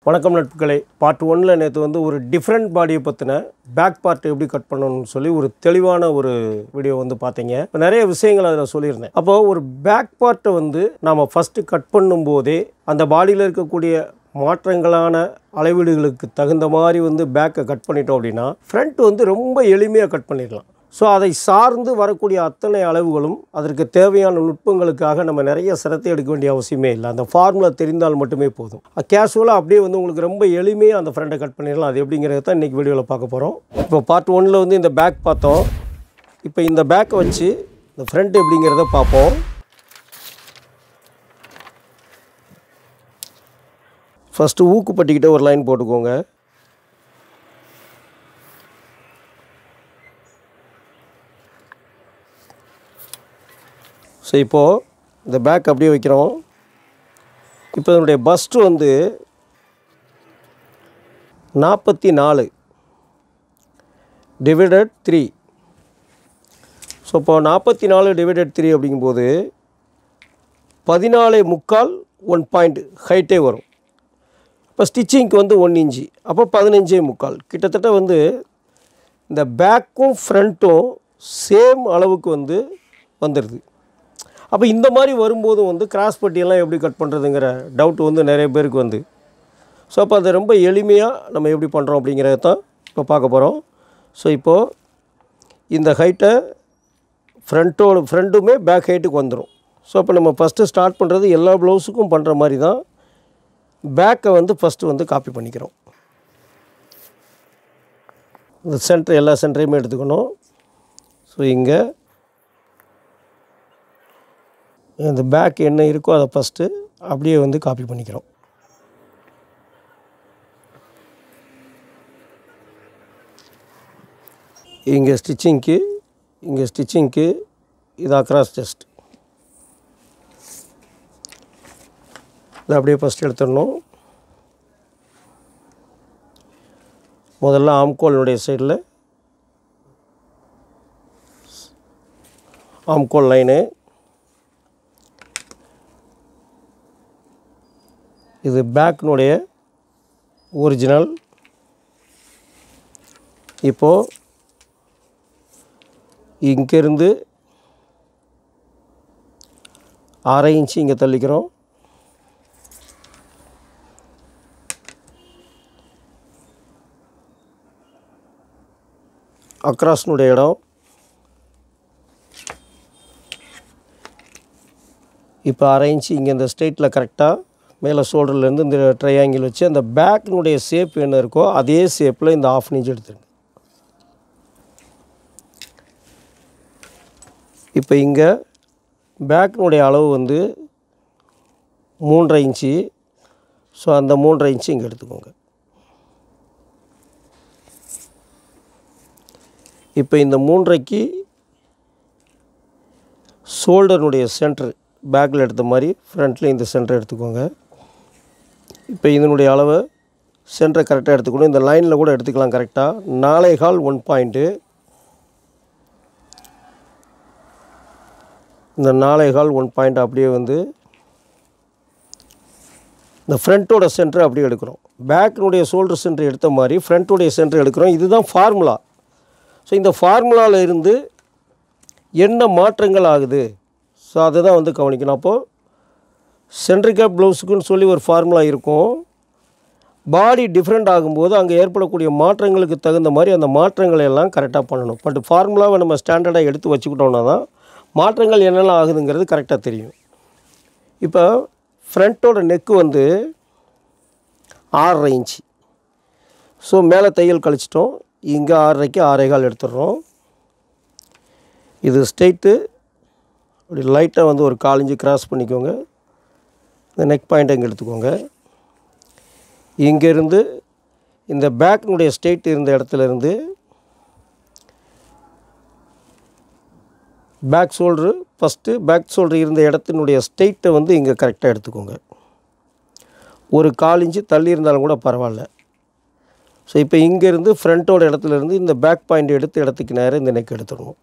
வணக்கம் நட்புகளே. பார்ட் 1ல நேற்று வந்து ஒரு டிஃப்ரெண்ட் பாடியை பற்றின பேக் பார்ட் எப்படி கட் பண்ணணும்னு சொல்லி ஒரு தெளிவான ஒரு வீடியோ வந்து பார்த்தீங்க. நிறைய விஷயங்கள் அதில் சொல்லியிருந்தேன். அப்போது ஒரு பேக் பார்ட்டை வந்து நாம் ஃபஸ்ட்டு கட் பண்ணும்போதே அந்த பாடியில் இருக்கக்கூடிய மாற்றங்களான அளவீடுகளுக்கு தகுந்த மாதிரி வந்து பேக்கை கட் பண்ணிட்டோம் அப்படின்னா ஃப்ரண்ட் வந்து ரொம்ப எளிமையாக கட் பண்ணிடலாம். ஸோ அதை சார்ந்து வரக்கூடிய அத்தனை அளவுகளும் அதற்கு தேவையான நுட்பங்களுக்காக நம்ம நிறைய சிரத்தை எடுக்க வேண்டிய அவசியமே இல்லை. அந்த ஃபார்முலா தெரிந்தால் மட்டுமே போதும். கேஷுவலாக அப்படியே வந்து உங்களுக்கு ரொம்ப எளிமையாக அந்த ஃப்ரண்ட்டை கட் பண்ணிடலாம். அது எப்படிங்கிறத தான் இன்றைக்கி வீடியோவில் பார்க்க போகிறோம். இப்போ பார்ட் 1ல் வந்து இந்த பேக் பார்த்தோம். இப்போ இந்த பேக்கை வச்சு இந்த ஃப்ரண்ட் எப்படிங்கிறத பார்ப்போம். ஃபஸ்ட்டு ஊக்கு பட்டிக்கிட்ட ஒரு லைன் போட்டுக்கோங்க. ஸோ இப்போது இந்த பேக் அப்படியே வைக்கிறோம். இப்போ இதனுடைய பஸ்ட்டு வந்து 44 டிவைடட் 3. ஸோ இப்போ 44 டிவைடட் 3 அப்படிங்கும்போது 14.25 1 பாயிண்ட் ஹைட்டே வரும். இப்போ ஸ்டிச்சிங்க்கு வந்து 1 இன்ச்சு, அப்போ 15.25. கிட்டத்தட்ட வந்து இந்த பேக்கும் ஃப்ரண்ட்டும் சேம் அளவுக்கு வந்து வந்துடுது. அப்போ இந்த மாதிரி வரும்போது வந்து கிராஸ் பட்டியெல்லாம் எப்படி கட் பண்ணுறதுங்கிற டவுட் வந்து நிறைய பேருக்கு வந்து, ஸோ அப்போ அதை ரொம்ப எளிமையாக நம்ம எப்படி பண்ணுறோம் அப்படிங்கிறத தான் இப்போ பார்க்க போகிறோம். ஸோ இப்போது இந்த ஹைட்டை ஃப்ரண்ட்டுமே பேக் ஹைட்டுக்கு வந்துடும். ஸோ அப்போ நம்ம ஃபஸ்ட்டு ஸ்டார்ட் பண்ணுறது எல்லா ப்ளவுஸுக்கும் பண்ணுற மாதிரி தான் பேக்கை வந்து ஃபஸ்ட்டு வந்து காப்பி பண்ணிக்கிறோம். இந்த சென்டர் எல்லா சென்டரையுமே எடுத்துக்கணும். ஸோ இங்கே இந்த பேக் என்ன இருக்கோ அதை ஃபஸ்ட்டு அப்படியே வந்து காப்பி பண்ணிக்கிறோம். இங்கே ஸ்டிச்சிங்க்கு இது அக்ராஸ் செஸ்ட். இதை அப்படியே ஃபஸ்ட்டு எடுத்துடணும். முதல்ல ஆம்கோலினுடைய சைடில் ஆம்கோல் லைனு, இது பேக்கினுடைய ஒரிஜினல். இப்போது இங்கேருந்து 1/2 இன்ச்சு இங்கே தள்ளிக்கிறோம். அக்ராஸ்னுடைய இடம் இப்போ 1/2 இன்ச்சு இங்கே இந்த ஸ்ட்ரெயிட்டில் கரெக்டாக மேலே ஷோல்டர்லேருந்து இந்த ட்ரையாங்கிள் வச்சு அந்த பேக்கினுடைய ஷேப் என்ன இருக்கோ அதே ஷேப்பில் இந்த 1/2 இன்ச் எடுத்துருங்க. இப்போ இங்கே பேக்கினுடைய அளவு வந்து 3.5 இன்ச்சு. ஸோ அந்த 3.5 இன்ச்சு இங்கே எடுத்துக்கோங்க. இப்போ இந்த 3.5க்கு ஷோல்டர்னுடைய சென்டர் பேக்கில் எடுத்த மாதிரி ஃப்ரண்ட்டில் இந்த சென்டர் எடுத்துக்கோங்க. இப்போ இதனுடைய அளவை சென்டரை கரெக்டாக எடுத்துக்கணும். இந்த லைனில் கூட எடுத்துக்கலாம் கரெக்டாக. 4.25 1 பாயிண்ட்டு. இந்த 4.25 1 பாயிண்ட் அப்படியே வந்து இந்த ஃப்ரண்ட்டோட சென்டரை அப்படியே எடுக்கிறோம். பேக்கினுடைய ஷோல்டர் சென்டர் எடுத்த மாதிரி ஃப்ரண்ட்டுடைய சென்டர் எடுக்கிறோம். இதுதான் ஃபார்முலா. ஸோ இந்த ஃபார்முலாவில் இருந்து என்ன மாற்றங்கள் ஆகுது, ஸோ அதை தான் வந்து கவனிக்கணும். அப்போது சென்ட்ரி கேப் ப்ளவுஸுக்குன்னு சொல்லி ஒரு ஃபார்முலா இருக்கும். பாடி டிஃப்ரெண்ட் ஆகும்போது அங்கே ஏற்படக்கூடிய மாற்றங்களுக்கு தகுந்த மாதிரி அந்த மாற்றங்களை எல்லாம் கரெக்டாக பண்ணணும். பட் ஃபார்முலாவை நம்ம ஸ்டாண்டர்டாக எடுத்து வச்சுக்கிட்டோம்னா தான் மாற்றங்கள் என்னெல்லாம் ஆகுதுங்கிறது கரெக்டாக தெரியும். இப்போ ஃப்ரண்ட்டோட நெக்கு வந்து 6.5 இன்ச்சு. ஸோ மேலே தையல் கழிச்சிட்டோம். இங்கே 6.5க்கு 6.25 எடுத்துடுறோம். இது ஸ்ட்ரெயிட்டு அப்படி லைட்டாக வந்து ஒரு 4 இன்ச்சு கிராஸ் பண்ணிக்கோங்க. இந்த நெக் பாயிண்ட்டை இங்கே எடுத்துக்கோங்க. இங்கேருந்து இந்த பேக்கினுடைய ஸ்ட்ரெயிட் இருந்த இடத்துலேருந்து back shoulder first back shoulder இருந்த இடத்தினுடைய ஸ்ட்ரெயிட்டை வந்து இங்கே கரெக்டாக எடுத்துக்கோங்க. ஒரு 4 இன்ச்சு தள்ளி இருந்தாலும் கூட பரவாயில்ல. ஸோ இப்போ இங்கேருந்து ஃப்ரண்ட்டோட இடத்துலேருந்து இந்த பேக் பாயிண்ட் எடுத்து இடத்துக்கு நேரம் இந்த நெக் எடுத்துடணும்.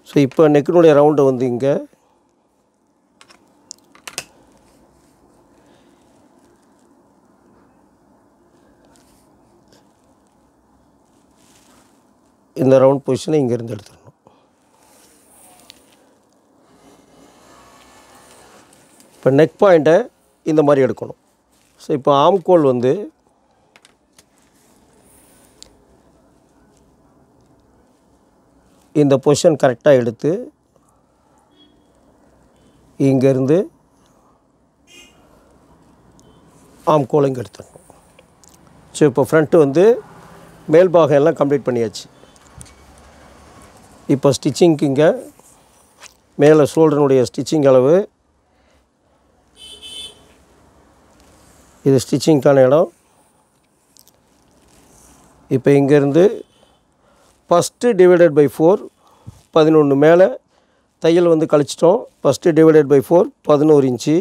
ஸோ இப்போ நெக்கினுடைய ரவுண்டை வந்து இங்கே இந்த ரவுண்ட் பொசிஷனை இங்கேருந்து எடுத்துடணும். இப்போ நெக் பாயிண்ட்டை இந்த மாதிரி எடுக்கணும். ஸோ இப்போ ஆம்கோல் வந்து இந்த பொசிஷன் கரெக்டாக எடுத்து இங்கேருந்து ஆம்கோல் இங்கே எடுத்துடணும். ஸோ இப்போ ஃப்ரண்ட்டு வந்து மேல் பாகம் எல்லாம் கம்ப்ளீட் பண்ணியாச்சு. இப்போ ஸ்டிச்சிங்க்கு இங்கே மேலே ஷோல்டருடைய ஸ்டிச்சிங் அளவு, இது ஸ்டிச்சிங்க்கான இடம். இப்போ இங்கேருந்து ஃபஸ்ட்டு டிவைடட் பை 4 11 மேலே தையல் வந்து கழிச்சிட்டோம். First divided by 4 11 inch.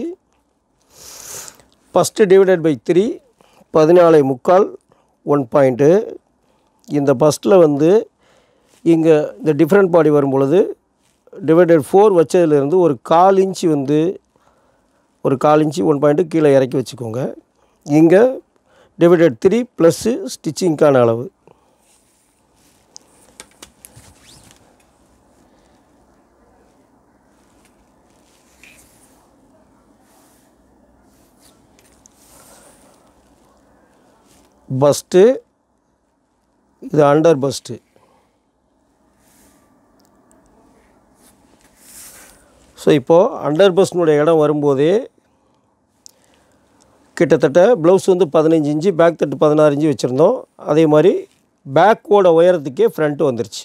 First divided by 3 14.75 1 point. இந்த ஃபஸ்ட்டில் வந்து இங்கே இந்த டிஃப்ரெண்ட் பாடி வரும் பொழுது டிவைடட் 4 வச்சதுலேருந்து ஒரு 1/4 இன்ச்சு வந்து ஒரு 1/4 இன்ச்சு 1 பாயிண்ட்டு கீழே இறக்கி வச்சுக்கோங்க. இங்கே டிவைடட் 3 ப்ளஸ்ஸு ஸ்டிச்சிங்க்கான அளவு. பஸ்ட்டு, இது அண்டர் பஸ்ட்டு. ஸோ இப்போது அண்டர் பஸ்டினுடைய இடம் வரும்போதே கிட்டத்தட்ட ப்ளவுஸ் வந்து 15 இன்ச்சு, பேக் தட்டு 16 இன்ச்சு வச்சுருந்தோம். அதே மாதிரி பேக்கோட உயரத்துக்கே ஃப்ரண்ட்டு வந்துருச்சு.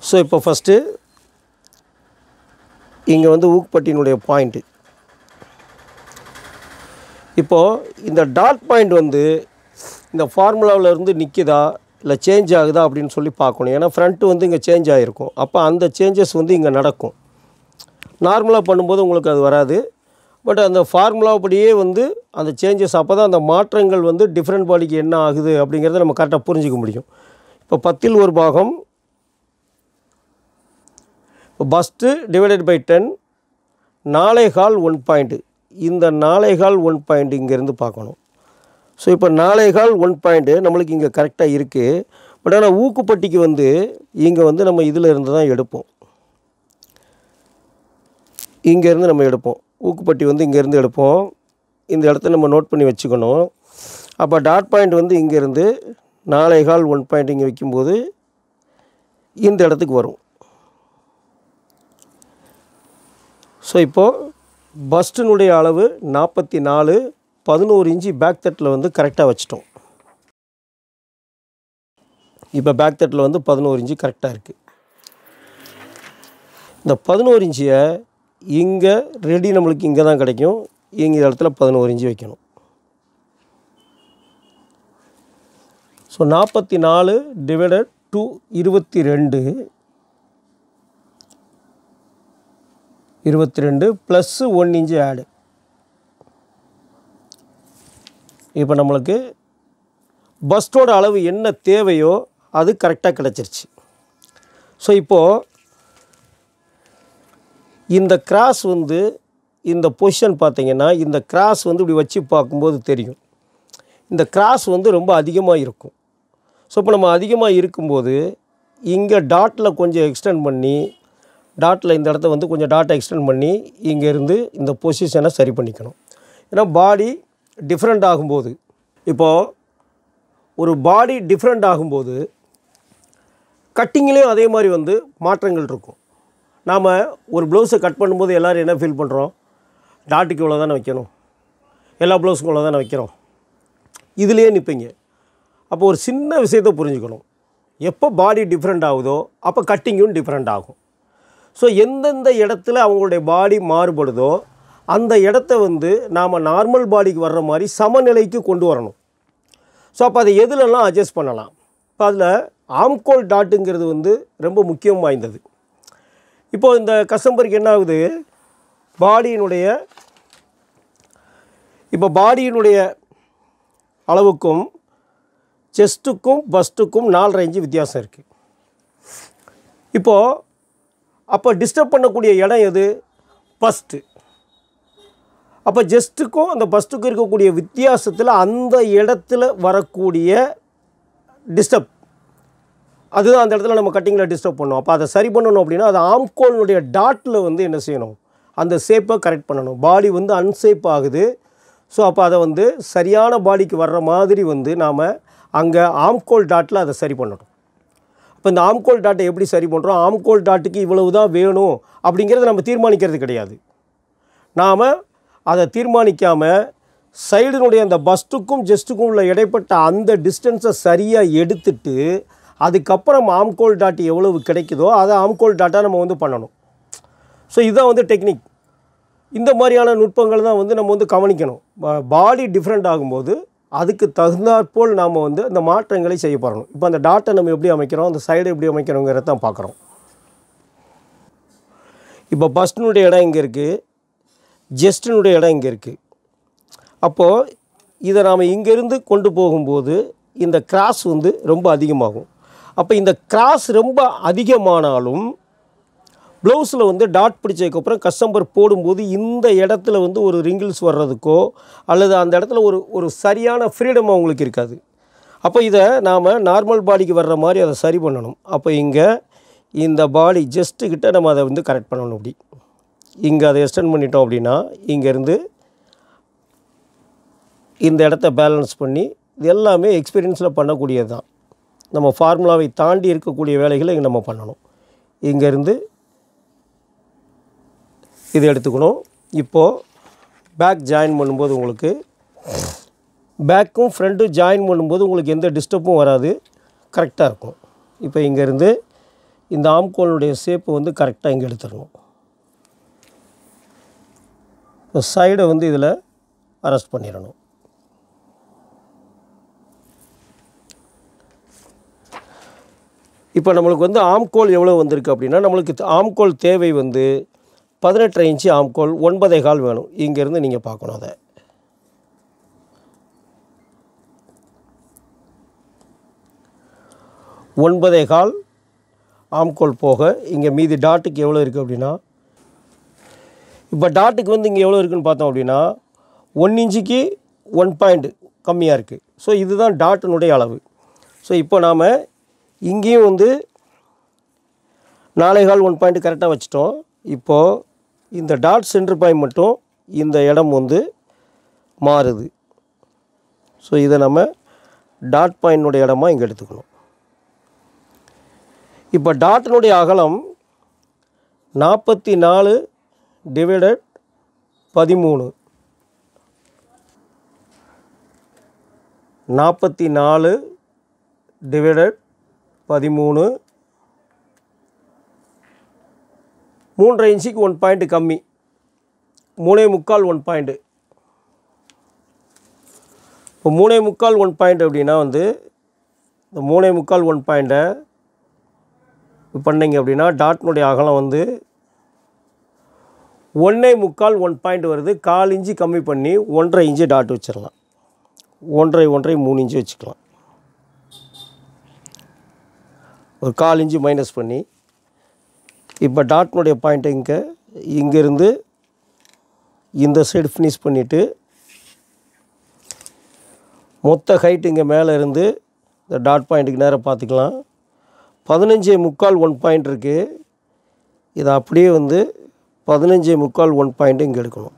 ஸோ இப்போ ஃபஸ்ட்டு இங்கே வந்து ஊக்குப்பட்டியினுடைய பாயிண்ட்டு. இப்போது இந்த டாட் பாயிண்ட் வந்து இந்த ஃபார்முலாவில் இருந்து நிற்கிதா இல்லை சேஞ்ச் ஆகுதா அப்படின்னு சொல்லி பார்க்கணும். ஏன்னா ஃப்ரண்ட்டு வந்து இங்கே சேஞ்ச் ஆகிருக்கும். அப்போ அந்த சேஞ்சஸ் வந்து இங்கே நடக்கும். நார்மலாக பண்ணும்போது உங்களுக்கு அது வராது. பட் அந்த ஃபார்முலாப்படியே வந்து அந்த சேஞ்சஸ், அப்போ தான் அந்த மாற்றங்கள் வந்து டிஃப்ரெண்ட் பாடிக்கு என்ன ஆகுது அப்படிங்கிறத நம்ம கரெக்டாக புரிஞ்சிக்க முடியும். இப்போ 10ல் 1 பாகம், இப்போ பஸ்ட்டு டிவைடட் பை 10 4.25 1 பாயிண்ட்டு. இந்த 4.25 1 பாயிண்ட் இங்கேருந்து பார்க்கணும். ஸோ இப்போ 4.25 1 பாயிண்ட்டு நம்மளுக்கு இங்கே கரெக்டாக இருக்குது. பட் ஆனால் ஊக்குப்பட்டிக்கு வந்து இங்கே வந்து நம்ம இதில் இருந்து தான் எடுப்போம். இங்கேருந்து நம்ம எடுப்போம். ஊக்குப்பட்டி வந்து இங்கேருந்து எடுப்போம். இந்த இடத்த நம்ம நோட் பண்ணி வச்சுக்கணும். அப்போ டாட் பாயிண்ட் வந்து இங்கேருந்து 4.25 1 பாயிண்ட் இங்கே வைக்கும்போது இந்த இடத்துக்கு வரும். ஸோ இப்போது பஸ்டினுடைய அளவு 44 11 இன்ச்சு பேக் தட்டில் வந்து கரெக்டாக வச்சிட்டோம். இப்போ பேக் தட்டில் வந்து 11 இன்ச்சு கரெக்டாக இருக்குது. இந்த 11 இன்ச்சியை இங்கே ரெடி நம்மளுக்கு இங்கே தான் கிடைக்கும். இங்கே இடத்துல 11 இன்ச்சு வைக்கணும். ஸோ 44 டிவைடட் 2 22 ப்ளஸ்ஸு 1 இன்ச்சு ஆடு. இப்போ நம்மளுக்கு பஸ்டோட அளவு என்ன தேவையோ அது கரெக்டாக கிடச்சிருச்சு. ஸோ இப்போது இந்த கிராஸ் வந்து இந்த பொசிஷன் பார்த்திங்கன்னா இந்த கிராஸ் வந்து இப்படி வச்சு பார்க்கும்போது தெரியும். இந்த கிராஸ் வந்து ரொம்ப அதிகமாக இருக்கும். ஸோ இப்போ நம்ம அதிகமாக இருக்கும்போது இங்கே டாட்டில் கொஞ்சம் எக்ஸ்டெண்ட் பண்ணி, டாட்டில் இந்த இடத்த வந்து கொஞ்சம் டாட்டை எக்ஸ்டெண்ட் பண்ணி இங்கேருந்து இந்த பொசிஷனை சரி பண்ணிக்கணும். ஏன்னா பாடி டிஃப்ரெண்ட் ஆகும்போது, இப்போது ஒரு பாடி டிஃப்ரெண்ட் ஆகும்போது கட்டிங்லேயும் அதே மாதிரி வந்து மாற்றங்கள் இருக்கும். நாம் ஒரு ப்ளவுஸை கட் பண்ணும்போது எல்லோரும் என்ன ஃபீல் பண்ணுறோம்? டாட்டுக்கு இவ்வளோ தானே வைக்கணும், எல்லா ப்ளவுஸுக்கும் இவ்வளோ தானே வைக்கிறோம், இதுலேயே நிற்பீங்க. அப்போ ஒரு சின்ன விஷயத்தை புரிஞ்சுக்கணும். எப்போ பாடி டிஃப்ரெண்ட் ஆகுதோ அப்போ கட்டிங்கும் டிஃப்ரெண்ட் ஆகும். ஸோ எந்தெந்த இடத்துல அவங்களுடைய பாடி மாறுபடுதோ அந்த இடத்த வந்து நாம் நார்மல் பாடிக்கு வர்ற மாதிரி சமநிலைக்கு கொண்டு வரணும். ஸோ அப்போ அதை எதுலெல்லாம் அட்ஜஸ்ட் பண்ணலாம். இப்போ அதில் ஆம்கோல் டாட்டுங்கிறது வந்து ரொம்ப முக்கியம் வாய்ந்தது. இப்போது இந்த கஸ்டமருக்கு என்ன ஆகுது, பாடியினுடைய அளவுக்கும் செஸ்ட்டுக்கும் பஸ்ட்டுக்கும் 4.5 இன்ச்சு வித்தியாசம் இருக்குது. இப்போது அப்போ டிஸ்டர்ப் பண்ணக்கூடிய இடம் எது? பஸ்ட்டு. அப்போ செஸ்ட்டுக்கும் அந்த பஸ்ட்டுக்கும் இருக்கக்கூடிய வித்தியாசத்தில் அந்த இடத்துல வரக்கூடிய டிஸ்டர்ப் அதுதான் அந்த இடத்துல நம்ம கட்டிங்கில் டிஸ்டர்ப் பண்ணோம். அப்போ அதை சரி பண்ணணும் அப்படின்னா அது ஆம்கோலுடைய டாட்டில் வந்து என்ன செய்யணும், அந்த ஷேப்பை கரெக்ட் பண்ணணும். பாடி வந்து அன்ஷேப் ஆகுது. ஸோ அப்போ அதை வந்து சரியான பாடிக்கு வர்ற மாதிரி வந்து நாம் அங்கே ஆம்கோல் டாட்டில் அதை சரி பண்ணணும். இப்போ இந்த ஆம்கோல் டாட்டை எப்படி சரி பண்ணுறோம், ஆம்கோல் டாட்டுக்கு இவ்வளவு தான் வேணும் அப்படிங்கிறத நம்ம தீர்மானிக்கிறது கிடையாது. நாம் அதை தீர்மானிக்காமல் சைடினுடைய அந்த பஸ்ட்டுக்கும் ஜெஸ்ட்டுக்கும் உள்ள இடைப்பட்ட அந்த டிஸ்டன்ஸை சரியாக எடுத்துட்டு அதுக்கப்புறம் ஆம்கோல் டாட் எவ்வளவு கிடைக்குதோ அதை ஆம்கோல் டாட்டாக நம்ம வந்து பண்ணணும். ஸோ இதுதான் வந்து டெக்னிக். இந்த மாதிரியான நுட்பங்கள் தான் வந்து நம்ம வந்து கவனிக்கணும். பாடி டிஃப்ரெண்ட் ஆகும்போது அதுக்கு தகுந்தாற்போல் நாம் வந்து அந்த மாற்றங்களை செய்ய போகிறோம். இப்போ அந்த டாட்டை நம்ம எப்படி அமைக்கிறோம், அந்த சைடை எப்படி அமைக்கிறோங்கிறத தான் பார்க்குறோம். இப்போ பஸ்டினுடைய இடம் இங்கே இருக்குது, ஜெஸ்டினுடைய இடம் இங்கே இருக்குது. அப்போது இதை நாம் இங்கேருந்து கொண்டு போகும்போது இந்த கிராஸ் வந்து ரொம்ப அதிகமாகும். அப்போ இந்த கிராஸ் ரொம்ப அதிகமானாலும் ப்ளவுஸில் வந்து டாட் பிடிச்சதுக்கப்புறம் கஸ்டமர் போடும்போது இந்த இடத்துல வந்து ஒரு ரிங்கிள்ஸ் வர்றதுக்கோ அல்லது அந்த இடத்துல ஒரு சரியான ஃப்ரீடம் அவங்களுக்கு இருக்காது. அப்போ இதை நாம் நார்மல் பாடிக்கு வர்ற மாதிரி அதை சரி பண்ணணும். அப்போ இங்கே இந்த பாடி ஜஸ்ட்டுக்கிட்ட நம்ம அதை வந்து கரெக்ட் பண்ணணும். அப்படி இங்கே அதை எக்ஸ்டெண்ட் பண்ணிட்டோம் அப்படின்னா இங்கேருந்து இந்த இடத்த பேலன்ஸ் பண்ணி இது எல்லாமே எக்ஸ்பீரியன்ஸில் பண்ணக்கூடியது தான். நம்ம ஃபார்முலாவை தாண்டி இருக்கக்கூடிய வேலைகளை இங்கே நம்ம பண்ணணும். இங்கேருந்து இது எடுத்துக்கணும். இப்போது பேக் ஜாயின் பண்ணும்போது உங்களுக்கு பேக்கும் ஃப்ரண்ட்டும் ஜாயின் பண்ணும்போது உங்களுக்கு எந்த டிஸ்டர்பும் வராது, கரெக்டாக இருக்கும். இப்போ இங்கேருந்து இந்த ஆம்கோலுடைய ஷேப்பை வந்து கரெக்டாக இங்கே எடுத்துடணும். இப்போ சைடை வந்து இதில் அரெஸ்ட் பண்ணிடணும். இப்போ நம்மளுக்கு வந்து ஆம்கோல் எவ்வளோ வந்திருக்கு அப்படின்னா நம்மளுக்கு ஆம்கோல் தேவை வந்து 18 இன்ச்சு ஆம்கோல் 9.25 வேணும். இங்கேருந்து நீங்கள் பார்க்கணும். அதை ஒன்பதேகால் ஆம்கோல் போக இங்கே மீதி டாட்டுக்கு எவ்வளோ இருக்குது அப்படின்னா இப்போ டாட்டுக்கு வந்து இங்கே எவ்வளோ இருக்குதுன்னு பார்த்தோம் அப்படின்னா 1 இன்ச்சுக்கு 1 பாயிண்ட் கம்மியாக இருக்குது. ஸோ இதுதான் டாட்டினுடைய அளவு. ஸோ இப்போ நாம் இங்கேயும் வந்து 4.25 1 பாயிண்ட் கரெக்டாக வச்சிட்டோம். இப்போது இந்த டாட் சென்டர் பாயிண்ட் மட்டும் இந்த இடம் வந்து மாறுது. ஸோ இதை நம்ம டாட் பாயிண்டினுடைய இடமா இங்கே எடுத்துக்கணும். இப்போ டாட்டினுடைய அகலம் 44 டிவைடட் 13. 44 டிவைடட் 13 3.5 இன்ச்சுக்கு 1 பாயிண்ட் கம்மி, 3.25 1 பாயிண்ட். இப்போ 3.25 1 பாயிண்ட் அப்படின்னா வந்து இந்த 3.25 1 பாயிண்ட்டை பண்ணிங்க அப்படின்னா டாட்னுடைய அகலம் வந்து 1.25 1 பாயிண்ட் வருது. 1/4 இன்ச்சு கம்மி பண்ணி 1.5 இன்ச்சு டாட் வச்சிடலாம். 1.5 3 இன்ச்சு வச்சுக்கலாம். ஒரு 1/4 இன்ச்சு மைனஸ் பண்ணி இப்போ டாட்னுடைய பாயிண்ட்டை இங்கேருந்து இந்த சைடு ஃபினிஷ் பண்ணிவிட்டு மொத்த ஹைட் இங்கே மேலே இருந்து இந்த டாட் பாயிண்ட்டுக்கு நேராக பார்த்துக்கலாம். 15.25 1 பாயிண்ட் இருக்குது. இதை அப்படியே வந்து 15.25 1 பாயிண்ட்டு இங்கே எடுக்கணும்.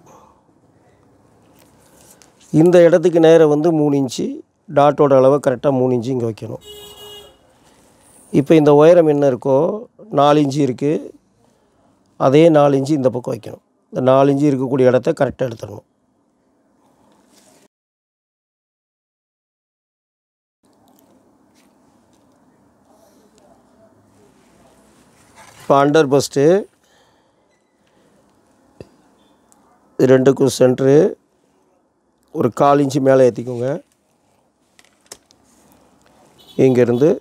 இந்த இடத்துக்கு நேராக வந்து 3 இன்ச்சு டாட்டோட அளவை கரெக்டாக 3 இன்ச்சு இங்கே வைக்கணும். இப்போ இந்த உயரம் என்ன இருக்கோ 4 இன்ச்சு இருக்குது, அதே 4 இன்ச்சு இந்த பக்கம் வைக்கணும். இந்த 4 இன்ச்சு இருக்கக்கூடிய இடத்த கரெக்டாக எடுத்துடணும். இப்போ அண்டர் பஸ்ட்டு ரெண்டுக்கும் சென்ட்ரு ஒரு 1/4 இன்ச்சு மேலே ஏற்றிக்கோங்க. இங்கேருந்து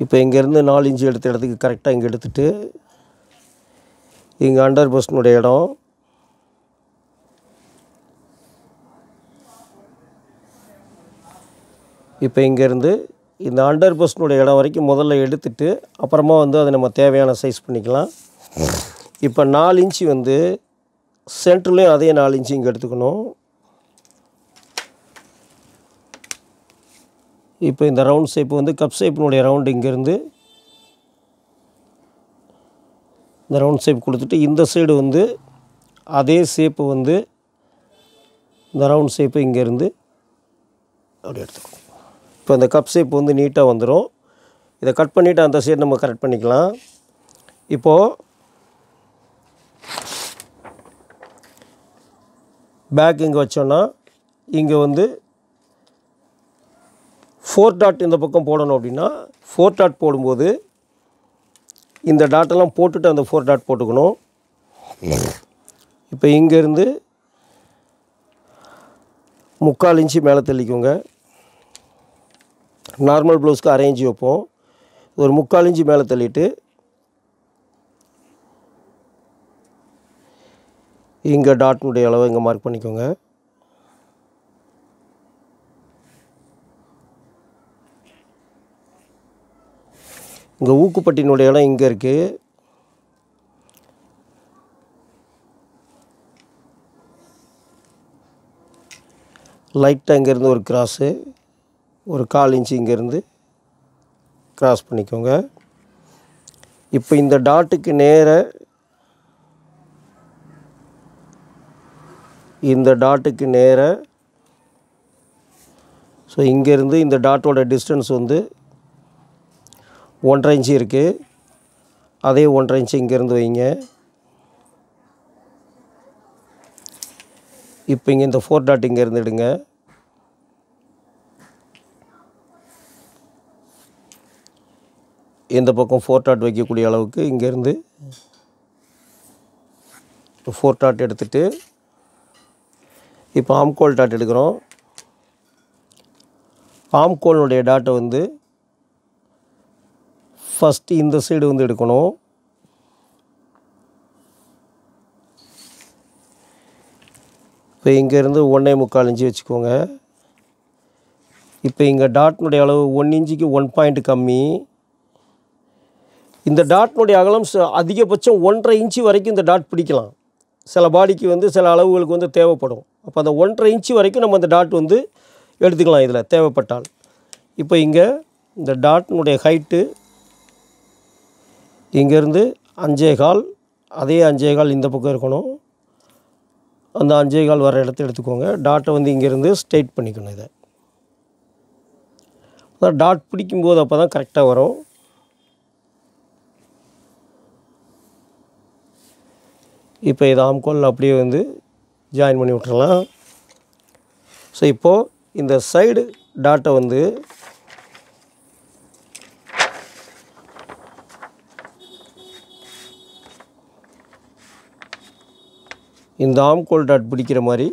இப்போ இங்கேருந்து 4 இன்ச்சு எடுத்த இடத்துக்கு கரெக்டாக இங்கே எடுத்துகிட்டு இங்கே அண்டர் பஸ்டினுடைய இடம் இப்போ இங்கேருந்து இந்த அண்டர் பஸ்டினுடைய இடம் வரைக்கும் முதல்ல எடுத்துட்டு அப்புறமா வந்து அதை நம்ம தேவையான சைஸ் பண்ணிக்கலாம். இப்போ 4 இன்ச்சு வந்து சென்டர்லேயும் அதே 4 இன்ச்சு இங்கே எடுத்துக்கணும். இப்போ இந்த ரவுண்ட் ஷேப் வந்து கப் ஷேப்பினுடைய ரவுண்டு இங்கேருந்து இந்த ரவுண்ட் ஷேப் கொடுத்துட்டு இந்த சைடு வந்து அதே ஷேப்பு வந்து இந்த ரவுண்ட் ஷேப்பு இங்கேருந்து அப்படி எடுத்துக்கணும். இப்போ இந்த கப் ஷேப் வந்து நீட்டாக வந்துடும். இதை கட் பண்ணிவிட்டு அந்த சைடு நம்ம கரெக்ட் பண்ணிக்கலாம். இப்போது பேக் இங்கே வச்சோன்னா இங்கே வந்து 4 டாட் இந்த பக்கம் போடணும். அப்படின்னா 4 டாட் போடும்போது இந்த டாட்டெல்லாம் போட்டுட்டு அந்த 4 டாட் போட்டுக்கணும். இப்போ இங்கேருந்து 3/4 இன்ச்சு மேலே தள்ளிக்கோங்க. நார்மல் ப்ளவுஸ்க்கு 1/2 இன்ச்சு வைப்போம். ஒரு 3/4 இன்ச்சு மேலே தள்ளிட்டு இங்கே டாட்னுடைய அளவை இங்கே மார்க் பண்ணிக்கோங்க. இங்கே ஊக்குப்பட்டினுடைய இடம் இங்கே இருக்குது. லைட்டாக இங்கேருந்து ஒரு கிராஸு ஒரு 1/4 இன்ச்சு இங்கேருந்து கிராஸ் பண்ணிக்கோங்க. இப்போ இந்த டாட்டுக்கு நேர ஸோ இங்கேருந்து இந்த டாட்டோட டிஸ்டன்ஸ் வந்து 1/2 இன்ச்சு இருக்குது. அதே 1/2 இன்ச்சு இங்கேருந்து வைங்க. இப்போ இங்கே இந்த 4 டாட் இங்கேருந்து எடுங்க. இந்த பக்கம் 4 டாட் வைக்கக்கூடிய அளவுக்கு இங்கேருந்து 4 டாட் எடுத்துகிட்டு இப்போ ஆம்கோல் டாட் எடுக்கிறோம். ஆம்கோலினுடைய டாட்டை வந்து ஃபஸ்ட்டு இந்த சைடு வந்து எடுக்கணும். இப்போ இங்கேருந்து 1.25 இன்ச்சு வச்சுக்கோங்க. இப்போ இங்கே டாட்னுடைய அளவு 1 இன்ச்சுக்கு 1 பாயிண்ட் கம்மி. இந்த டாட்னுடைய அகலம் அதிகபட்சம் 1.5 இன்ச்சு வரைக்கும் இந்த டாட் பிடிக்கலாம். சில பாடிக்கு வந்து சில அளவுகளுக்கு வந்து தேவைப்படும். அப்போ அந்த 1.5 இன்ச்சு வரைக்கும் நம்ம அந்த டாட் வந்து எடுத்துக்கலாம் இதில் தேவைப்பட்டால். இப்போ இங்கே இந்த டாட்னுடைய ஹைட்டு இங்கேருந்து 5.25, அதே 5.25 இந்த பக்கம் இருக்கணும். அந்த 5.25 வர இடத்த எடுத்துக்கோங்க. டாட்டை வந்து இங்கேருந்து ஸ்ட்ரெயிட் பண்ணிக்கணும். இதை அதான் டாட் பிடிக்கும்போது அப்போ தான் கரெக்டாக வரும். இப்போ இதை ஆம்கோல் அப்படியே வந்து ஜாயின் பண்ணி விட்டுறலாம். ஸோ இப்போது இந்த சைடு டாட்டை வந்து இந்த ஆம்கோல் டாட் பிடிக்கிற மாதிரி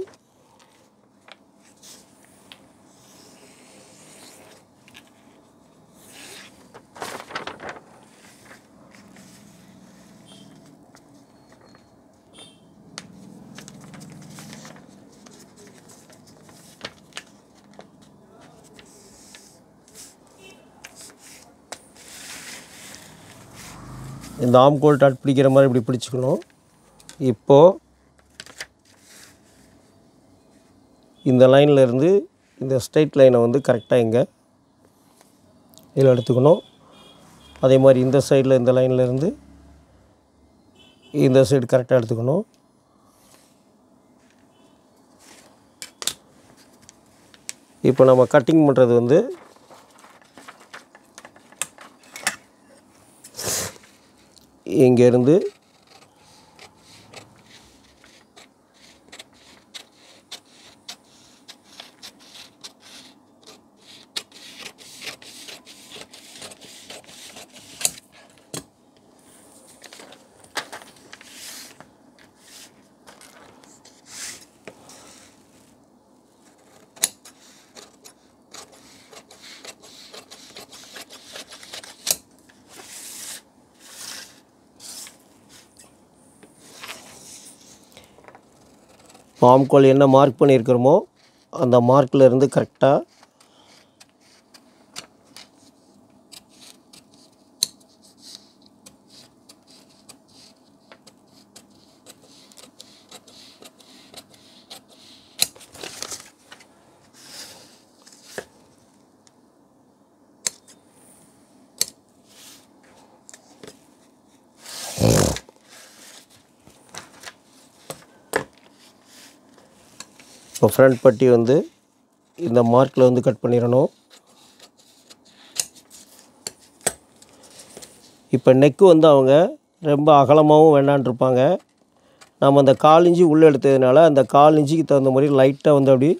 இந்த ஆம்கோல் டாட் பிடிக்கிற மாதிரி இப்படி பிடிச்சிக்கணும். இப்போது இந்த லைனில் இருந்து இந்த ஸ்ட்ரைட் லைனை வந்து கரெக்டாக இங்கே இதில் எடுத்துக்கணும். அதே மாதிரி இந்த சைடில் இந்த லைனில் இருந்து இந்த சைடு கரெக்டாக எடுத்துக்கணும். இப்போ நம்ம கட்டிங் பண்ணுறது வந்து இங்கேருந்து ஆம்கோல் என்ன மார்க் பண்ணியிருக்கிறோமோ அந்த மார்க்கில் இருந்து கரெக்டாக இப்போ ஃப்ரண்ட் பட்டி வந்து இந்த மார்க்கில் வந்து கட் பண்ணிடணும். இப்போ நெக்கு வந்து அவங்க ரொம்ப அகலமாகவும் வேண்டான்ருப்பாங்க. நம்ம அந்த 4 இன்ச்சு உள்ளே எடுத்ததுனால அந்த 4 இன்ச்சுக்கு தகுந்த மாதிரி லைட்டாக வந்து அப்படி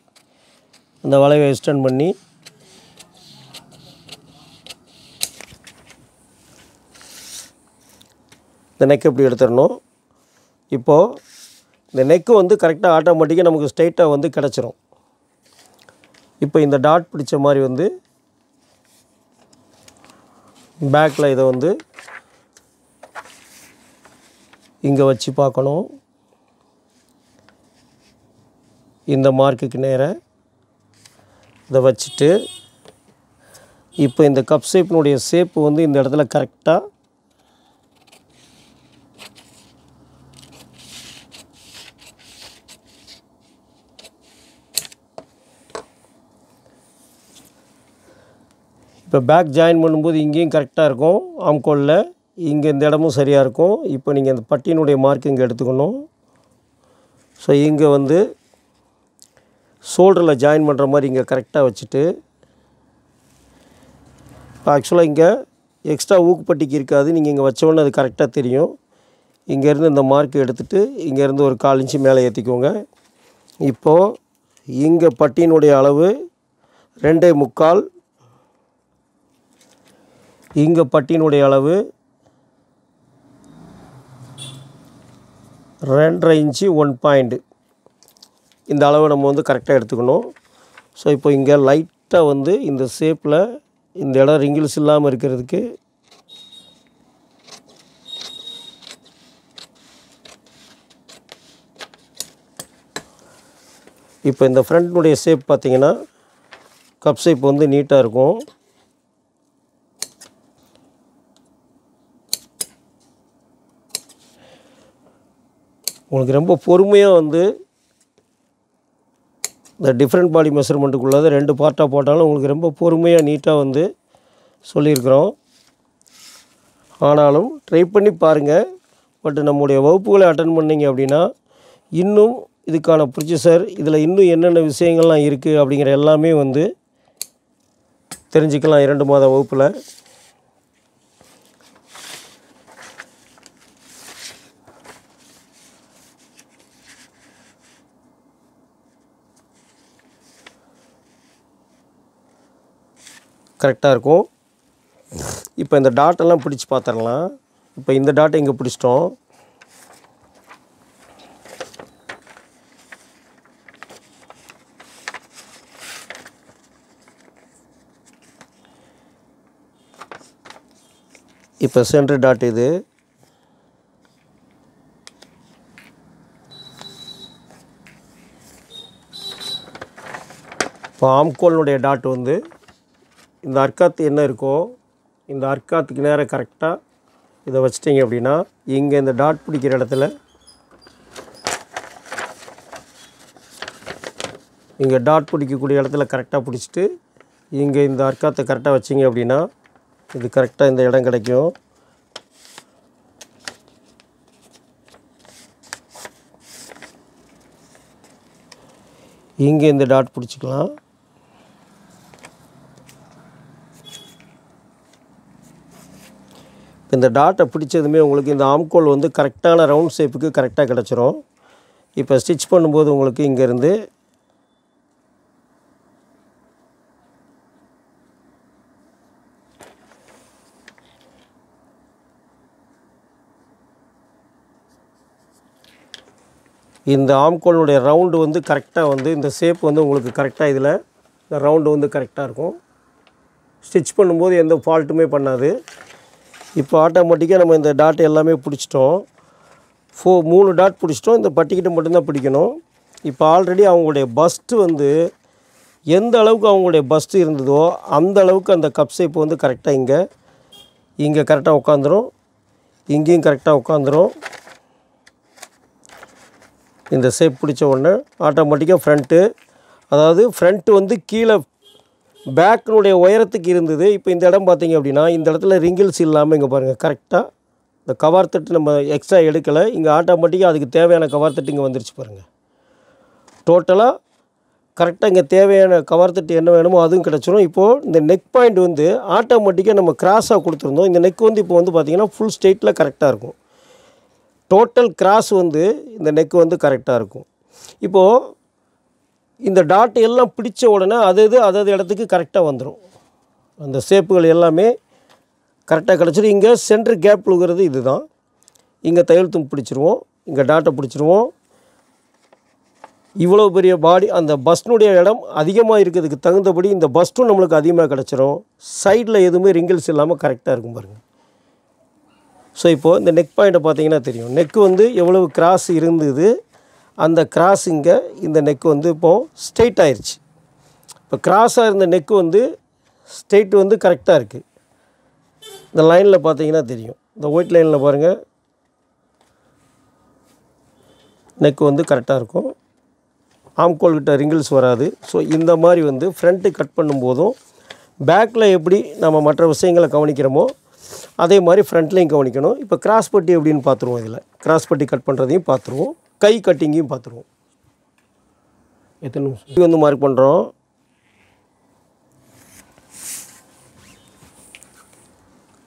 அந்த வளைவை எக்ஸ்டெண்ட் பண்ணி இந்த நெக் இப்படி எடுத்துடணும். இப்போது இந்த நெக்கு வந்து கரெக்டாக ஆட்டோமேட்டிக்காக நமக்கு ஸ்ட்ரைட்டாக வந்து கிடச்சிரும். இப்போ இந்த டாட் பிடிச்ச மாதிரி வந்து பேக்கில் இதை வந்து இங்கே வச்சு பார்க்கணும். இந்த மார்க்குக்கு நேராக இதை வச்சுட்டு இப்போ இந்த கப் ஷேப்பினுடைய ஷேப்பு வந்து இந்த இடத்துல கரெக்டாக இப்போ பேக் ஜாயின் பண்ணும்போது இங்கேயும் கரெக்டாக இருக்கும். ஆம்கோலில் இங்கே இந்த இடமும் சரியாக இருக்கும். இப்போ நீங்கள் இந்த பட்டியினுடைய மார்க் இங்கே எடுத்துக்கணும். ஸோ இங்கே வந்து ஷோல்டரில் ஜாயின் பண்ணுற மாதிரி இங்கே கரெக்டாக வச்சுட்டு இப்போ ஆக்சுவலாக இங்கே எக்ஸ்ட்ரா ஊக்குப்பட்டிக்கு இருக்காது. நீங்கள் இங்கே வச்சோன்னே அது கரெக்டாக தெரியும். இங்கேருந்து இந்த மார்க் எடுத்துகிட்டு இங்கேருந்து ஒரு 4 இன்ச்சு மேலே ஏற்றிக்கோங்க. இப்போது இங்கே பட்டியினுடைய அளவு 2.25, இங்கே பட்டியினுடைய அளவு 2.5 இன்ச்சு 1 பாயிண்ட். இந்த அளவு நம்ம வந்து கரெக்டாக எடுத்துக்கணும். ஸோ இப்போ இங்கே லைட்டாக வந்து இந்த ஷேப்பில் இந்த இடம் ரிங்கிள்ஸ் இல்லாமல் இருக்கிறதுக்கு இப்போ இந்த ஃப்ரண்ட்னுடைய ஷேப் பார்த்திங்கன்னா கப் ஷேப் வந்து நீட்டாக இருக்கும். உங்களுக்கு ரொம்ப பொறுமையாக வந்து இந்த டிஃப்ரெண்ட் பாடி மெஷர்மெண்ட்டுக்குள்ளதை 2 பார்ட்டாக போட்டாலும் உங்களுக்கு ரொம்ப பொறுமையாக நீட்டாக வந்து சொல்லியிருக்கிறோம். ஆனாலும் ட்ரை பண்ணி பாருங்கள். பட் நம்முடைய வகுப்புகளை அட்டன் பண்ணிங்க அப்படின்னா இன்னும் இதுக்கான ப்ரொசீஜர், இதில் இன்னும் என்னென்ன விஷயங்கள்லாம் இருக்குது அப்படிங்கிற எல்லாமே வந்து தெரிஞ்சுக்கலாம் 2 மாத வகுப்பில். கரெக்டாக இருக்கும். இப்போ இந்த டாட்டெல்லாம் பிடிச்சி பார்த்துடலாம். இப்போ இந்த டாட்டை இங்கே பிடிச்சிட்டோம். இப்போ சென்டர் டாட் இது. இப்போ ஆம்கோலினுடைய டாட் வந்து இந்த அர்க்காத்து என்ன இருக்கோ இந்த அர்க்காத்துக்கு நேராக கரெக்டாக இதை வச்சிட்டிங்க அப்படின்னா இங்கே இந்த டாட் பிடிக்கிற இடத்துல இங்கே டாட் பிடிக்கக்கூடிய இடத்துல கரெக்டாக பிடிச்சிட்டு இங்கே இந்த அர்க்காத்தை கரெக்டாக வச்சிங்க அப்படின்னா இது கரெக்டாக இந்த இடம் கிடைக்கும். இங்கே இந்த டாட் பிடிச்சிக்கலாம். இந்த டாட்டை பிடிச்சதுமே உங்களுக்கு இந்த ஆம்கோல் வந்து கரெக்டான ரவுண்ட் ஷேப்புக்கு கரெக்டாக கிடச்சிரும். இப்போ ஸ்டிச் பண்ணும்போது உங்களுக்கு இங்கேருந்து இந்த ஆம்கோலுடைய ரவுண்டு வந்து கரெக்டாக வந்து இந்த ஷேப் வந்து உங்களுக்கு கரெக்டாக இதில் இந்த ரவுண்டு வந்து கரெக்டாக இருக்கும். ஸ்டிச் பண்ணும்போது எந்த ஃபால்ட்டுமே பண்ணாது. இப்போ ஆட்டோமேட்டிக்காக நம்ம இந்த டாட் எல்லாமே பிடிச்சிட்டோம். 3 டாட் பிடிச்சிட்டோம். இந்த பட்டிக்கிட்ட மட்டும்தான் பிடிக்கணும். இப்போ ஆல்ரெடி அவங்களுடைய பஸ்ட்டு வந்து எந்த அளவுக்கு அவங்களுடைய பஸ்ட்டு இருந்ததோ அந்த அளவுக்கு அந்த கப் ஷேப் வந்து கரெக்டாக இங்கே கரெக்டாக உட்காந்துரும். இங்கேயும் கரெக்டாக உட்காந்துரும். இந்த ஷேப் பிடிச்ச உடனே ஆட்டோமேட்டிக்காக ஃப்ரண்ட்டு, அதாவது ஃப்ரண்ட்டு வந்து கீழே பேக்கினுடைய உயரத்துக்கு இருந்தது. இப்போ இந்த இடம் பார்த்திங்க அப்படின்னா இந்த இடத்துல ரிங்கிள்ஸ் இல்லாமல் இங்கே பாருங்கள் கரெக்டாக இந்த கவர் தட்டு நம்ம எக்ஸ்ட்ரா எடுக்கலை. இங்கே ஆட்டோமேட்டிக்காக அதுக்கு தேவையான கவர் தட்டு இங்கே வந்துருச்சு பாருங்கள். டோட்டலாக கரெக்டாக இங்கே தேவையான கவர்த்தட்டு என்ன வேணுமோ அதுவும் கிடச்சிரும். இப்போது இந்த நெக் பாயிண்ட் வந்து ஆட்டோமேட்டிக்காக நம்ம கிராஸாக கொடுத்துருந்தோம். இந்த நெக் வந்து இப்போ வந்து பார்த்திங்கன்னா ஃபுல் ஸ்ட்ரெயிட்டில் கரெக்டாக இருக்கும். டோட்டல் கிராஸ் வந்து இந்த நெக் வந்து கரெக்டாக இருக்கும். இப்போது இந்த டாட் எல்லாம் பிடிச்ச உடனே அது இடத்துக்கு கரெக்டாக வந்துடும். அந்த ஷேப்புகள் எல்லாமே கரெக்டாக கிடச்சிடும். இங்கே சென்டர் கேப் விழுகிறது இது தான். இங்கே தையல் தும்பு பிடிச்சிருவோம், இங்கே டாட்டை பிடிச்சிருவோம். இவ்வளோ பெரிய பாடி அந்த பஸ்னுடைய இடம் அதிகமாக இருக்கிறதுக்கு தகுந்தபடி இந்த பஸ்ட்டும் நம்மளுக்கு அதிகமாக கிடச்சிரும். சைடில் எதுவுமே ரிங்கிள்ஸ் இல்லாமல் கரெக்டாக இருக்கும் பாருங்கள். ஸோ இப்போது இந்த நெக் பாயிண்ட்டை பார்த்தீங்கன்னா தெரியும். நெக்கு வந்து எவ்வளவு கிராஸ் இருந்தது, அந்த கிராஸ் இங்கே இந்த நெக்கு வந்து இப்போது ஸ்ட்ரெயிட் ஆயிடுச்சு. இப்போ கிராஸாக இருந்த நெக்கு வந்து ஸ்ட்ரெயிட் வந்து கரெக்டாக இருக்குது. இந்த லைனில் பார்த்தீங்கன்னா தெரியும். இந்த ஒயிட் லைனில் பாருங்கள், நெக்கு வந்து கரெக்டாக இருக்கும். ஆம்கோல் கிட்ட ரிங்கிள்ஸ் வராது. ஸோ இந்த மாதிரி வந்து ஃப்ரண்ட்டு கட் பண்ணும்போதும் பேக்கில் எப்படி நம்ம மற்ற விஷயங்களை கவனிக்கிறோமோ அதே மாதிரி ஃப்ரண்ட்லேயும் கவனிக்கணும். இப்போ கிராஸ் பட்டி எப்படின்னு பார்த்துருவோம். இதில் கிராஸ் பட்டி கட் பண்ணுறதையும் பார்த்துருவோம், கை கட்டிங்கையும் பார்த்துருவோம். எத்தனை நிமிஷம் வந்து மார்க் பண்ணுறோம்.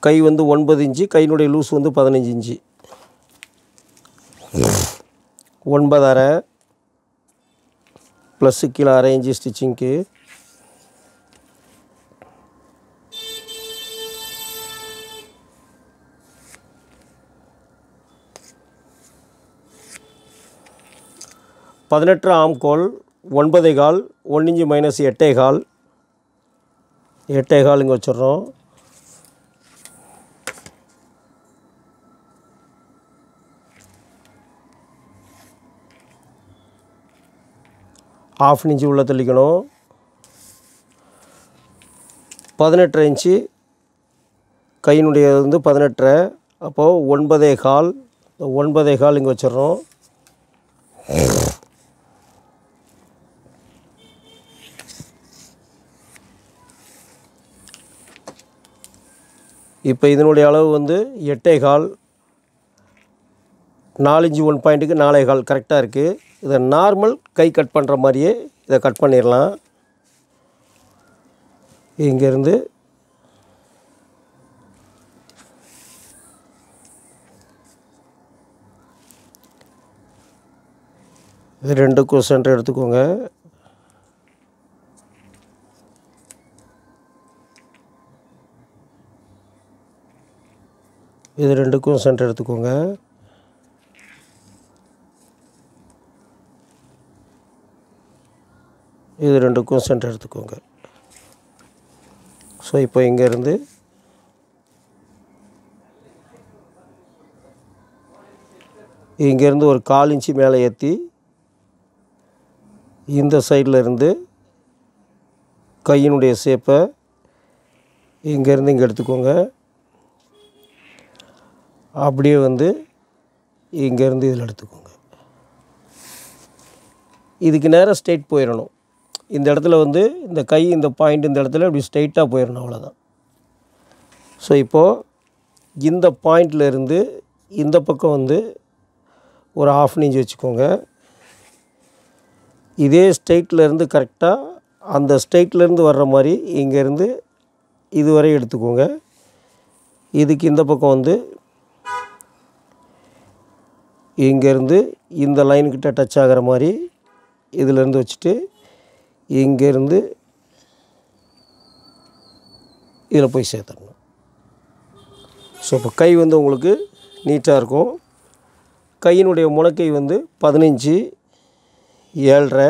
கை வந்து 9 இன்ச்சு, கையினுடைய லூஸ் வந்து 15 இன்ச்சு. 9.5 ப்ளஸ்ஸு கீழே 1/2 இன்ச்சு ஸ்டிச்சிங்க்கு. பதினெட்டு ஆம்கோல் 9.25, 1 இன்ச்சு மைனஸ் 8.25, 8.25 இங்கே வச்சிடுறோம். ½ இன்ச்சு உள்ளே தள்ளிக்கணும். 18 இன்ச்சு கையினுடைய வந்து 18, அப்போது 9.25, 9.25 இங்கே வச்சிடுறோம். இப்போ இதனுடைய அளவு வந்து 8.25, 4 இன்ச்சு 1 பாயிண்ட்டுக்கு 4.25 கரெக்டாக இருக்குது. இதை நார்மல் கை கட் பண்ணுற மாதிரியே இதை கட் பண்ணிடலாம். இங்கேருந்து இது 2க்கும் சென்டர் எடுத்துக்கோங்க. இது 2க்கும் சென்டர் எடுத்துக்கோங்க. இது 2க்கும் சென்டர் எடுத்துக்கோங்க. ஸோ இப்போ இங்கேருந்து ஒரு 1/4 இன்ச்சு மேலே ஏற்றி இந்த சைடில் இருந்து கையினுடைய ஷேப்பை இங்கேருந்து இங்கே எடுத்துக்கோங்க. அப்படியே வந்து இங்கேருந்து இதில் எடுத்துக்கோங்க. இதுக்கு நேராக ஸ்ட்ரெயிட் போயிடணும். இந்த இடத்துல வந்து இந்த கை இந்த பாயிண்ட் இந்த இடத்துல இப்படி ஸ்ட்ரெயிட்டாக போயிடணும், அவ்வளோதான். ஸோ இப்போது இந்த பாயிண்டில் இருந்து இந்த பக்கம் வந்து ஒரு ½ இன்ச் வச்சுக்கோங்க. இதே ஸ்ட்ரெயிட்லேருந்து கரெக்டாக அந்த ஸ்ட்ரெயிட்லேருந்து வர்ற மாதிரி இங்கேருந்து இதுவரை எடுத்துக்கோங்க. இதுக்கு இந்த பக்கம் வந்து இங்கேருந்து இந்த லைன்கிட்ட டச் ஆகிற மாதிரி இதிலேருந்து வச்சுட்டு இங்கேருந்து இதில் போய் சேர்த்துடணும். ஸோ இப்போ கை வந்து உங்களுக்கு நீட்டாக இருக்கும். கையினுடைய முனைக்கை வந்து 15, 7.5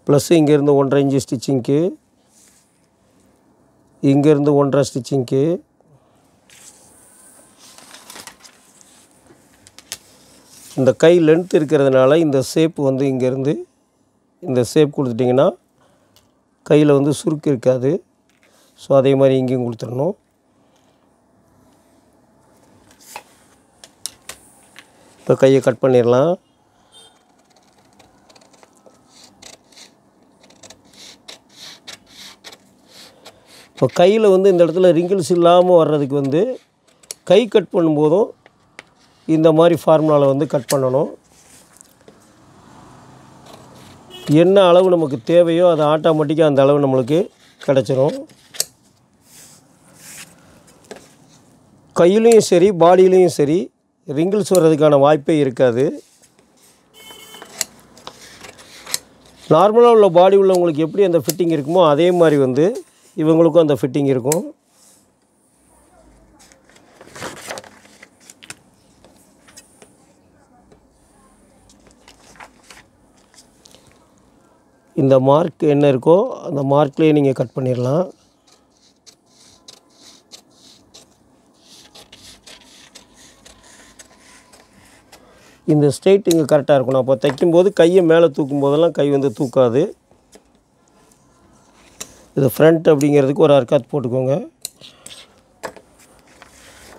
ப்ளஸ்ஸு இங்கேருந்து 1.5 இன்ச்சு ஸ்டிச்சிங்க்கு, இங்கேருந்து 1.5 ஸ்டிச்சிங்க்கு, இந்த கை லென்த் இருக்கிறதுனால இந்த ஷேப் வந்து இங்கேருந்து இந்த ஷேப் கொடுத்துட்டிங்கன்னா கையில் வந்து சுருக்கு இருக்காது. ஸோ அதே மாதிரி இங்கேயும் கொடுத்துடணும். இப்போ கையை கட் பண்ணிடலாம். இப்போ கையில் வந்து இந்த இடத்துல ரிங்கிள்ஸ் இல்லாமல் வர்றதுக்கு வந்து கை கட் பண்ணும்போதும் இந்த மாதிரி ஃபார்முலாவில் வந்து கட் பண்ணணும். என்ன அளவு நமக்கு தேவையோ அது ஆட்டோமேட்டிக்காக அந்த அளவு நம்மளுக்கு கிடச்சிரும். கையிலையும் சரி பாடியிலையும் சரி ரிங்கிள்ஸ் வர்றதுக்கான வாய்ப்பே இருக்காது. நார்மலாக உள்ள பாடி உள்ளவங்களுக்கு எப்படி அந்த ஃபிட்டிங் இருக்குமோ அதே மாதிரி வந்து இவங்களுக்கும் அந்த ஃபிட்டிங் இருக்கும். இந்த மார்க் என்ன இருக்கோ அந்த மார்க்லேயே நீங்கள் கட் பண்ணிடலாம். இந்த ஸ்ட்ரெயிட் இங்கே கரெக்டாக இருக்கணும். அப்போ தைக்கும்போது கையை மேலே தூக்கும் போதெல்லாம் கை வந்து தூக்காது. இது ஃப்ரண்ட் அப்படிங்கிறதுக்கு ஒரு அர்க்காத் போட்டுக்கோங்க.